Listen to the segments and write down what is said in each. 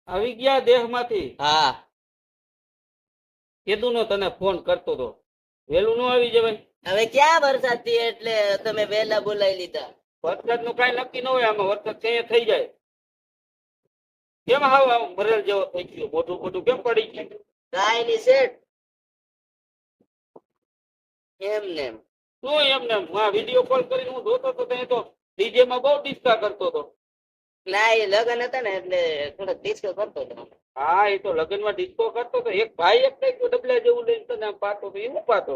આવી ગયા દેહમાંથી. હા કીધું ને તને ફોન કરતો તો વેલું ન આવી જવાય. હવે ક્યાં વરસાદ થી એટલે તમે વહેલા બોલાવી લીધા. વરસાદ નું કઈ નક્કી ન હોય આમાં. વરસાદ કઈ થઈ જાય. કેમ હાવ આમ મરેલ જેવો થઈ ગયો? મોટું મોટું કેમ પડી ગયું? કાઈ ની શેઠ એમ ને એમ. શું એમને વિડીયો કોલ કરીને હું જોતો તો તે તો ડીજે માં બહુ ડિસ્કા કરતો હતો. ના એ લગન હતા ને એટલે થોડોક ડિસ્કો કરતો હતો. હા એ તો લગ્ન માં ડિસ્કો કરતો તો. એક ભાઈ એક કઈક ડબલા જેવું લઈને તને આમ પાતો તો એવું પાતો.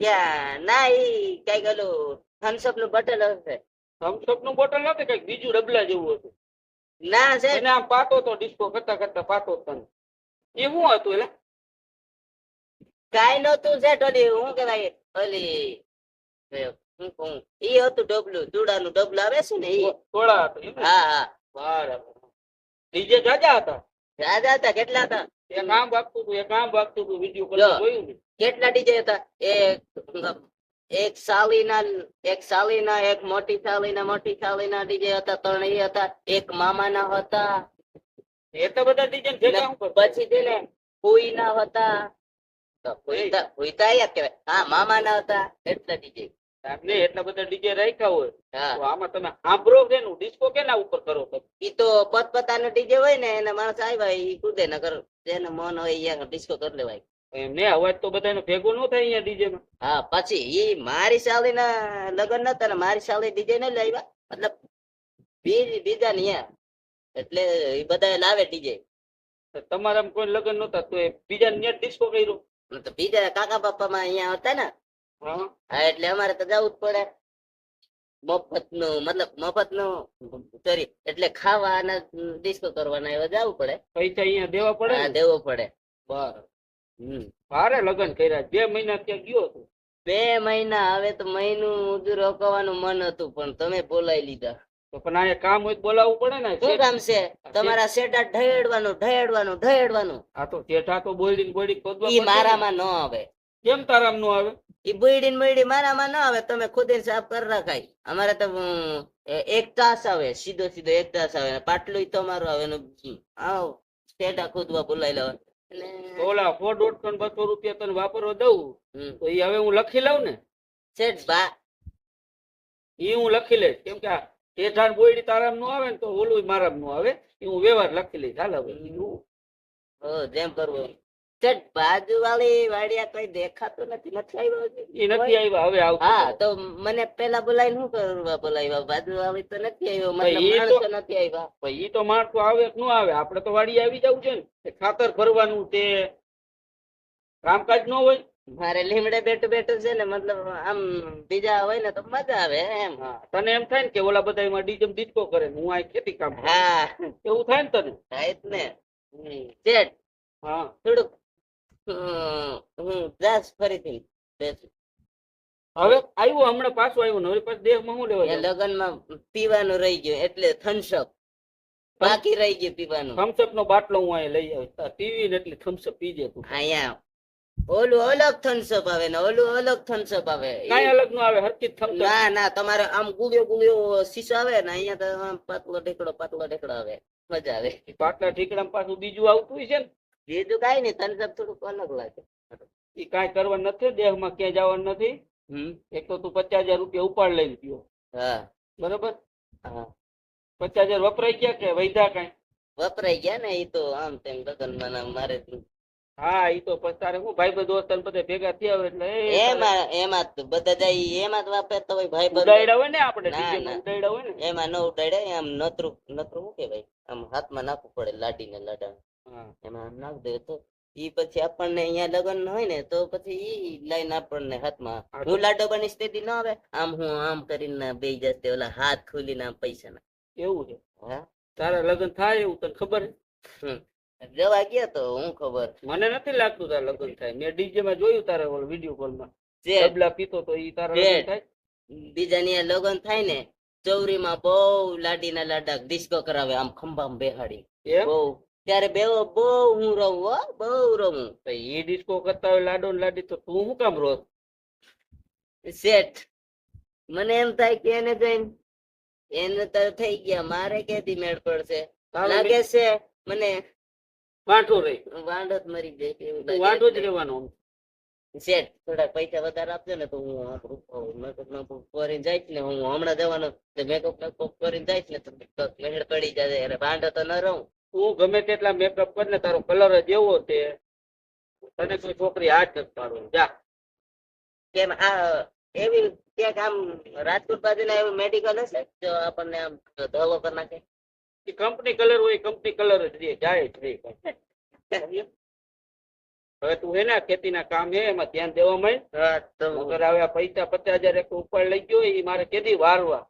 ક્યાં ના ઈ કઈક ઓલું થમ્સઅપ નું બટન હશે. થમ્સઅપ નું બોટલ નથી, કઈક બીજું ડબલા જેવું હતું. ના શેઠ એને આમ પાતો તો ડિસ્કો કરતા કરતા પાતો તને. એ શું હતું એટલે? કાઈ નતું શેઠ ઓલી હું કેવાય ઓલી હું કહું ઈ હતું ડબલું ચૂડાનું ડબલું આવે છે ને ઈ. થોડા હતું એમ ને? હા હા બરાબર. ડીજે જાજા હતા. રાજા હતા. કેટલા હતા? એક આમ વાગતું હતું, એક આમ વાગતું હતું. વિડીયો કોલ જો. જોયું ને? કેટલા ડીજે હતા? એક સાલીના એક મોટી સાલીના ડીજે હતા. ત્રણ એ હતા. એક મામાના હતા. એટલા બધા ડીજે ભેગા શું કરતા? પછી છે ને ફૂઈના હતા. ફૂઈતા યાદ કેવાય. હા મામાના હતા. એટલા ડીજે. આપને એટલા બધા ડીજે રાખ્યા હોય હા તો આમાં તમે સાંભળો કેનું ડિસ્કો કેના ઉપર કરો છો? ઈ તો પતપતાનો ડીજે હોય ને એના માણસ આવ્યા ઈ કૂદે નકર જેને મન હોય અહીંયા ડિસ્કો કરી લેવાય. એમને અવાજ તો બધાનો ભેગો ન થાય અહીંયા ડીજે માં. હા પછી ઈ મારી સાલીના લગન નતા ને મારી સાલી ડીજે ને લાવ્યા મતલબ બીજા ને અહીંયા એટલે એ બધા લાવે ડીજે. તમારા કોઈ લગ્ન નતા તો એ બીજા ને ડિસ્કો કર્યો? તો બીજા કાકા બાપા માં અહીંયા હતા ને. હા હા એટલે અમારે તો જવું જ પડે. મફત નું સોરી એટલે ખાવાના ડિસ્કો કરવાના એવા જવું પડે. પૈસા અહીંયા દેવા પડે હા ને? દેવો પડે. બરાબર. ભારે લગ્ન કર્યા. 2 મહિના ત્યાં ગયો હતો. 2 મહિના હવે તો મહિનું ઉધું રોકવાનું મન હતું પણ તમે બોલાવી લીધા. તો પણ અહીંયા કામ હોય તો બોલાવવું પડે ને. શું કામ છે તમારા શેઠા ઢહેડવાનું. આ તો જેઠા તો બોયડી ખોદવા ઈ પડશે ને. મારામાં ન આવે. કેમ તારામ નો આવે? ઈ બોયડી મારામાં ન આવે. તમે ખુદ સાફ કરી રાખાય. અમારે તો એક તાસ આવે સીધો એક તાસ આવે પાટલું તમારું આવે ને આવ શેઠા ખોદવા બોલાવી લેવા. ઓલા 100-150 રૂપિયા તને વાપરવા દઉં તો એ હવે હું લખી લઉં ને. શેઠ બા એ હું લખી લઈશ. કેમ કે આ જેઠાણ બોયડી તારામ નો આવે ને તો ઓલું મારામ નો આવે. એ હું વ્યવહાર લખી લઈશ. હાલ હવે જેમ કરવું. શેઠ બાજુ વાળી વાડિયા કોઈ દેખાતું નથી આવ્યો હજી? એ નથી આવ્યા. હવે આવશે. હા તો મને પેલા બોલાવીને શું કરવા બોલાવ્યા? બાજુ વાળી તો નથી આવ્યો મતલબ ઈ તો- માણસો નથી આવ્યા. ભાઈ ઈ તો માણસો આવે કે ન આવે, આપડે તો વાડી આવી જવું છે ને. ખાતર ભરવાનું તે કામકાજ ન હોય. મારે લીમડે બેઠું છે ને મતલબ આમ બીજા હોય ને તો મજા આવે એમ. તને એમ થાય ને કે ઓલા બધા એમાં ડીજે ડિસ્કો કરે ને હું આ ખેતી કામ કરું. હા એવું થાય ને તને? થાય જ ને. શેઠ હા થોડુંક હું જાસ ફરીથી બેસું. હવે આવ્યો હમણાં પાછું આવ્યું ને. હવે પાછું દેહમાં શું લેવા ત્યાં લગનમાં પીવાનું રહી ગયું એટલે થમ્સઅપ બાકી રહી ગયું પીવાનું. થમ્સઅપ નો બાટલો હું અહીંયા લઈ આવ્યો. ટીવી ને એટલે થમ્સઅપ પીજે તું. અહીંયા ઓલું અલગ થમ્સઅપ આવે ને ઓલું અલગ થમ્સઅપ આવે. કઈ અલગ નો આવે. હરકી થમ્સઅપ. ના ના તમારે આમ ગુલિયો શીશો આવે ને અહીંયા તો આમ પાતળો ઢેકડો આવે મજા આવે. પાટલા ઠીકડા પાછું બીજું આવતું હોય છે ને. બીજું કઈ નઈ થમ્સઅપ થોડુંક અલગ લાગે. એ કાંઈ કરવાનું નથી. દેહમાં ક્યાંય જવાનું નથી. એક તો તું 50,000 રૂપિયા ઉપાડ લઈને પીયો. હા બરોબર. હા 50,000 વપરાઈ ગયા કે વૈધા કઈ? વપરાઈ ગયા ને ઈ તો આમ તેમ લગનમાં મારે હા ઈ તો પછી તારે હું ભાઈ દોસ્ત બધા ભેગા થયા હોય એટલે એમાં તો બધા જાય એમાં જ વાપરતા હોય ભાઈ ઉડાડ્યા હોય ને આપણે ના, ડીજે ના. ઉડાડ્યા હોય ને. એમાં ન ઉડાડે આમ નતરું શું કેવાય આમ હાથમાં નાખવું પડે લાડીને લાડા હા. એમાં આમ નાખ દે તો ઈ પછી આપણને અહીંયા લગન હોય ને તો પછી ઈ લાઈન આપણને હાથમાં હું લાડો બની સ્થિતિ ન આવે આમ હું આમ કરીને બે જશે ઓલા હાથ ખોલીને આમ પૈસા ના. એવું છે. હા તારા લગ્ન થાય એવું તને ખબર છે? જવા ગયા તો હું ખબર. મને નથી લાગતું તારા લગ્ન થાય. મેં ડીજે માં જોયું તારા વિડીયો કોલ માં શેઠ, ડબલા પીતો તો ઈ તારા લગ્ન શેઠ. થાય. બીજાની આ લગન થાય ને ચૌરીમાં બહુ લાડીના લાડા ડિસ્કો કરાવે આમ ખંભામાં બેહાડી એમ? બહુ ત્યારે બેવો બહુ હું રહું હો બહુ રહું. તો ઈ ડિસ્કો કરતા હોય લાડો ને લાડી તો તું શું કામ રોજ? શેઠ મને એમ થાય કે એને જઈને એને તો થઈ ગયા, મારે ક્યાંથી મેળ પડશે? તારો લાગે છે મને વાંઢો રહી વાંઢો જ મરી જાય છે એવું તું લાગે વાંઢો જ છે. રહેવાનો. શેઠ થોડા પૈસા વધારે આપજો ને તો હું મેકઅપ કરીને જઈશ ને, હું હમણાં જવાનો મેકઅપ કરીને જઈશ ને તો મેળ પડી જાય. અરે વાંઢો તો ન રહું. તું ગમે તેટલા મેકઅપ કર ને તારો કલર જ એવો છે, તને કોઈ છોકરી હાથ નથી પાડવાની. જા. કેમ આ એવી ક્યાંક આમ રાજકોટ બાજુના એવું મેડિકલ હશે જો આપણને આમ ધોવો કરી નાખે? એ કંપની કલર હોય, કંપની કલર જ રે, જાય જ રે. હવે તું હે ને ખેતીના કામ હે એમાં ધ્યાન દેવા માંડ. હા તો નકર હવે આ પૈસા 50,000 એક ઉપર લઈ ગયો એ મારે કેદી વારવા.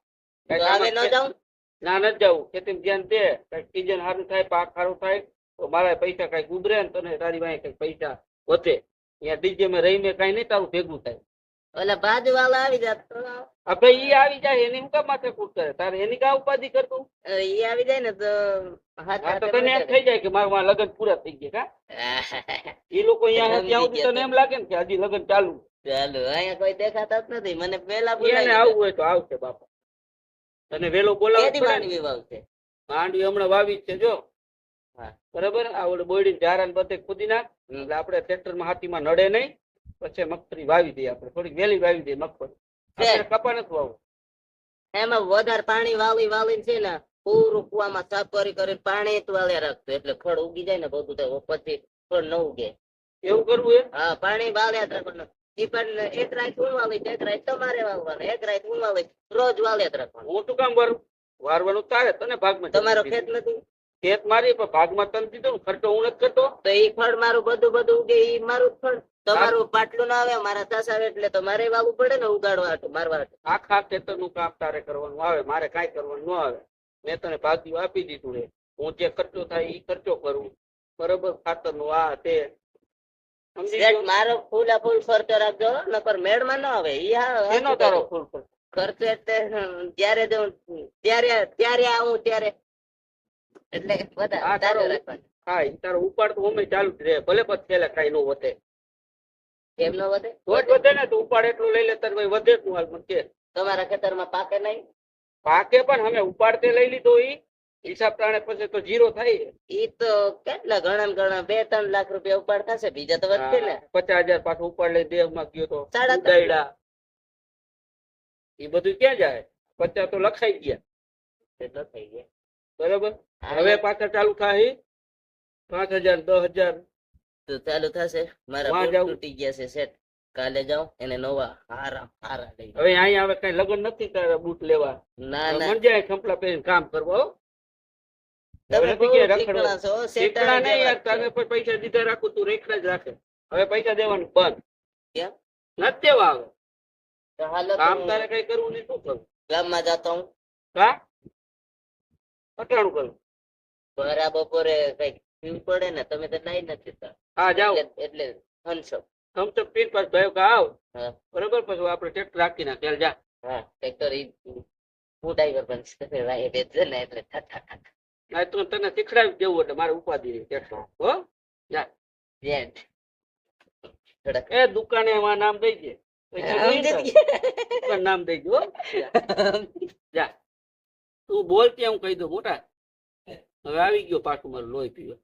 હવે ન જાઉં? ના નથી જવું. ખેતીમાં ધ્યાન દે, કઈક સીઝન સારું થાય, પાક સારું થાય તો મારા પૈસા કઈક ઉભરે ને તને તારી પાસે કઈક પૈસા વધે. અહીંયા ડીજે માં રહીને કઈ નહીં તારું ભેગું થાય. ઓલા બાજુ વાળા આવી જાત તો હવે ઈ આવી જાય એની હું કામ માથે કૂટ કરે? તારે એની કા ઉપાધિ કરતું? ઈ આવી જાય ને તો હાથ હા તો હાથે તને એમ મજા થઈ જાય કે મારા લગ્ન પૂરા થઈ ગયા. કા આવે. એ લોકો અહીંયા સમજી ત્યાં સુધી ગયા તને એમ લાગે ને કે હજી લગ્ન ચાલુ. ચાલો અહીંયા કોઈ દેખાતા જ નથી, મને પેલા એને બોલાવી આવવું હોય તો આવશે બાપા. તને વેલો બોલાવવું કેદી પડે ને. માંડવી વાવશે? માંડવી હમણાં વાવી જ છે જો. હા. બરાબર. આ ઓલી બોયડી ઝારા ને બધે ખોદી નાખ એટલે આપણે ટ્રેક્ટર માં હાથીમાં નડે નહીં. પછી મગફળી વાવી દઈએ આપણે, થોડીક વેલી વાવી દઈએ મગફળી. આપણે કપા નથી વાવવું. એમાં વધારે પાણી વાળી છે ને પૂરું કુવામાં સાફ કરી પાણી જ વાળ્યા રાખતું એટલે ફળ ઉગી જાય ને બધું થાય પછી ફળ ન ઉગે. એવું કરવું એ હા પાણી વાળ્યા જ રાખવાનું. ઈ પણ એક રાત હું વાવી, એક રાત તમારે વાવવાનું, એક રાત હું વાવી, રોજ વાળ્યા જ રાખવાનું. હું શું કામ વારું? વારવાનું તારે, તને ભાગમાં તમારો જતું ખેત દીધું. નથી ખેત મારી પણ ભાગમાં તને દીધું ને, ખર્ચો હું નથી કરતો. તો ઈ ફળ મારું બધું ઉગે ઈ મારું જ ફળ. તમારું પાટલું ના આવે, મારા તાસ આવે એટલે તો મારે વાવવું પડે ને ઉગાડવા હાટુ, મારવા હાટુ. આખા ખેતરનું કામ તારે કરવાનું આવે, મારે કાંઈ કરવાનું ન આવે. મેં તને ભાગ્યું આપી દીધું રે. હું જે ખર્ચો થાય એ ખર્ચો કરું. બરોબર. ખાતરનું આ તે સમજી શેઠ, ગયો? મારો ફૂલા ફૂલ ખર્ચો રાખજો નકર મેળમાં ન આવે. ઈ એનો તારો ફૂલ ખર્ચો. ખર્ચો એટલે જ્યારે દઉં ત્યારે આવું ત્યારે એટલે બધા આ તારો ચાલુ રાખવાનું. હા ઈ તારો ઉપાડ તો અમે ચાલુ જ રહે. ભલે પછી છેલ્લે કાંઈ ન વધે. કેમ ન વધે? તો જ વધે ને. તો ઉપાડ એટલું લઈ લે તારે ભાઈ વધે તું હાલ મને કે. તમારા ખેતરમાં પાકે નહીં? પાકે પણ અમે ઉપાડ તે લઈ લીધો ઈ હિસાબ તાણે પછી તો જીરો થાય. ઈ તો કેટલા ઘણા ને ઘણા 2-3 લાખ રૂપિયા ઉપાડ થશે, બીજા તો વધશે ને. 50,000 પાછું ઉપાડ લઈ દેવમાં ગયો તો 3.5 ઉડાયડા. એ બધું ક્યાં જાય? 50 તો લખાઈ ગયા. એટલો થઈ ગયા. બરોબર. હવે પાછા ચાલુ થાય 5,000 10,000. તો ચાલુ થશે. મારા વાં બૂટ જાવું. તૂટી ગયા છે શેઠ. કાલે જાઉં એને નવા હારા લઈ. હવે અહીંયા હવે કઈ લગ્ન નથી તારે બૂટ લેવા. ના ના મંજાય ખંપલા પહેરીને કામ કરવા હો. હવે તમે નથી બહુ ક્યાંય રખડવા. ઠીકણા છો, શેઠ ઠીકણા નહીં જેવા યાર. જ છો. તારે પણ પૈસા દીધા રાખું તું રેખડા જ રાખે. હવે પૈસા દેવાનું બંધ. કેમ? નથી દેવા હવે. તો હાલો તો કામ હું તારે કઈ કરવું નહીં. શું કરવું? ગામમાં જાતો હું. હા અટાણું કરવું. ભરા બપોરે કઈક પીવું પડે ને, તમે તો નાઈ નથી દેતા. હા જાઓ. એટલે હંસો. થમ્સઅપ પીને પાછું ભાઈ કે આવ. હા બરોબર. પછી આપણે ટ્રેક્ટર રાખી નાખ. ચાલ જા. હા ટ્રેક્ટર ઈ હું ડ્રાઈવર પણ વાહે બેસે ને એટલે ઠક ઠક ઠક. ના તો તને શીખડાવી દેવું એટલે મારે ઉપાધિ નહીં ટ્રેક્ટર. હો જા. જેન્ટ. થોડાક એ દુકાને એમાં નામ દઈ દે. પૈસા જોઈએ ને તારે? દુકાન નામ દઈ દો. જા. તું બોલ ત્યાં હું કહી દઉં મોટા. હવે આવી ગયો પાછું મારું લોહી પીવા.